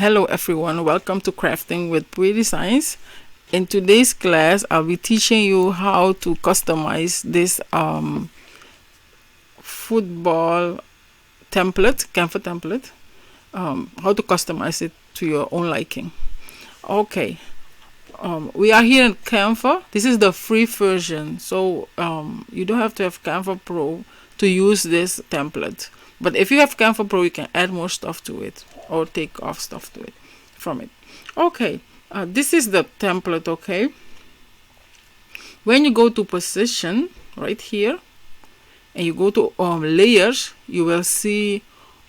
Hello everyone, welcome to Crafting with Pretty Science. In today's class, I'll be teaching you how to customize this football template, Canva template, how to customize it to your own liking. Okay, we are here in Canva. This is the free version, so you don't have to have Canva Pro to use this template. But if you have Canva Pro, you can add more stuff to it or take off stuff to it from it. Okay, this is the template. Okay, when you go to position right here and you go to layers, you will see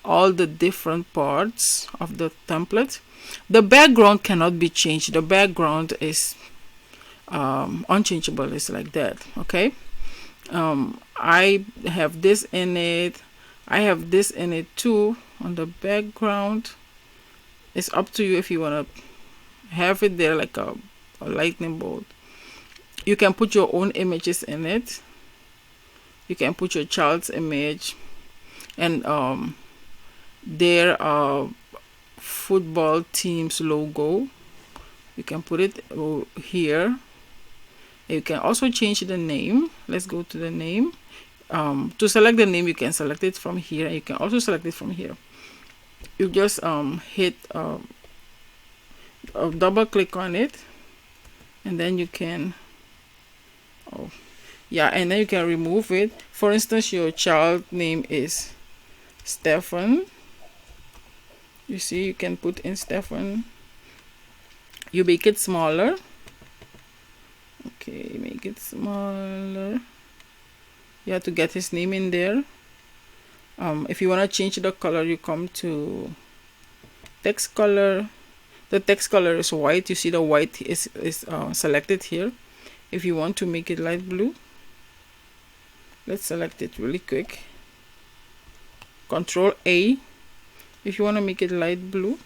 all the different parts of the template. The background cannot be changed. The background is unchangeable. It's like that. Okay, I have this in it. I have this in it too on the background. It's up to you if you want to have it there like a lightning bolt. You can put your own images in it. You can put your child's image and their football team's logo. You can put it here. You can also change the name. Let's go to the name. To select the name, you can select it from here, and you can also select it from here. You just hit double click on it, and then you can and then you can remove it. For instance, your child name is Stefan. You see, you can put in Stefan. You make it smaller. Okay, make it smaller. You have to get his name in there. If you want to change the color, you come to text color. The text color is white. You see the white is selected here. If you want to make it light blue, let's select it really quick. Control A if you want to make it light blue,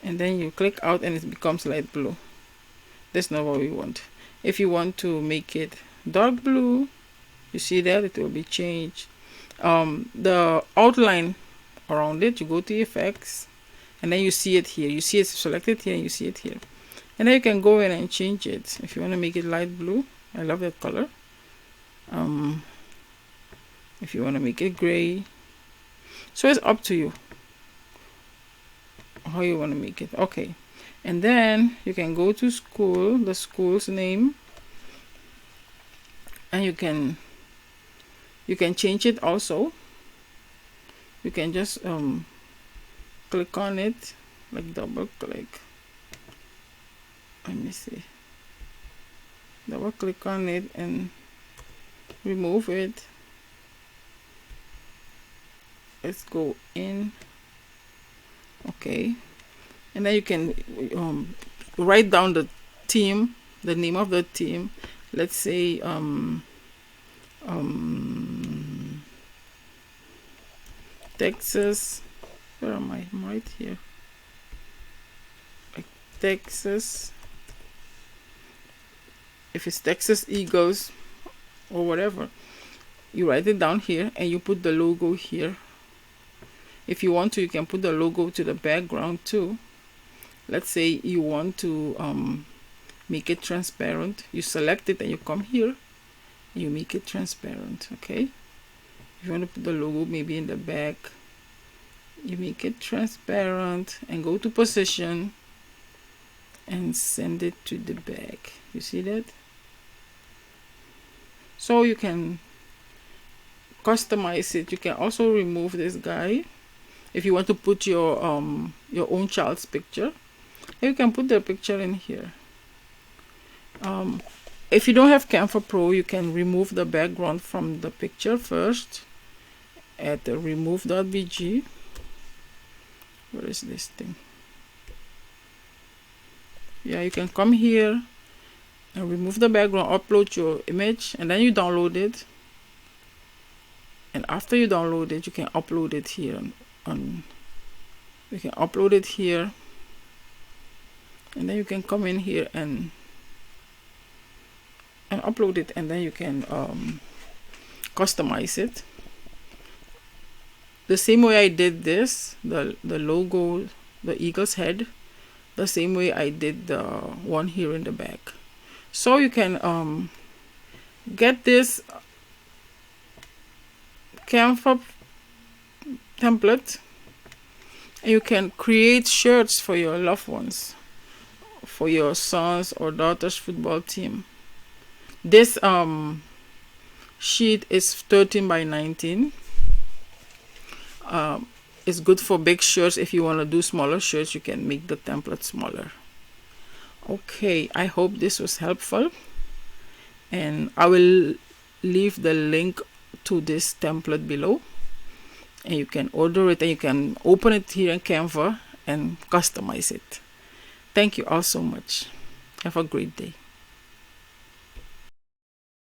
and then you click out and it becomes light blue. That's not what we want. If you want to make it dark blue, you see that it will be changed. The outline around it, you go to effects, and then you see it here. You see it selected here, and you see it here. And then you can go in and change it. If you want to make it light blue, I love that color. If you want to make it gray, so it's up to you how you want to make it. Okay, and then you can go to school, the school's name, and you can change it also. You can just click on it, like double click. Let me see. Double click on it and remove it. Let's go in. Okay, and then you can write down the team, the name of the team. Let's say Texas. Where am I? I'm right here. Like Texas. If it's Texas Eagles or whatever, you write it down here and you put the logo here. If you want to, you can put the logo to the background too. Let's say you want to make it transparent. You select it and you come here and you make it transparent. Okay, if you want to put the logo maybe in the back, you make it transparent and go to position and send it to the back. You see that? So you can customize it. You can also remove this guy if you want to put your own child's picture. You can put the picture in here. If you don't have Canva Pro, you can remove the background from the picture first at the remove.bg. Where is this thing? Yeah, you can come here and remove the background, upload your image, and then you download it. And after you download it, you can upload it here. You can upload it here, and then you can come in here and upload it, and then you can customize it. the same way I did this, the logo the eagle's head, the same way I did the one here in the back. So you can get this Canva template, and you can create shirts for your loved ones, for your sons or daughters football team. This sheet is 13 by 19. It's good for big shirts. If you want to do smaller shirts, you can make the template smaller. Okay, I hope this was helpful, and I will leave the link to this template below, and you can order it and you can open it here in Canva and customize it. Thank you all so much. Have a great day.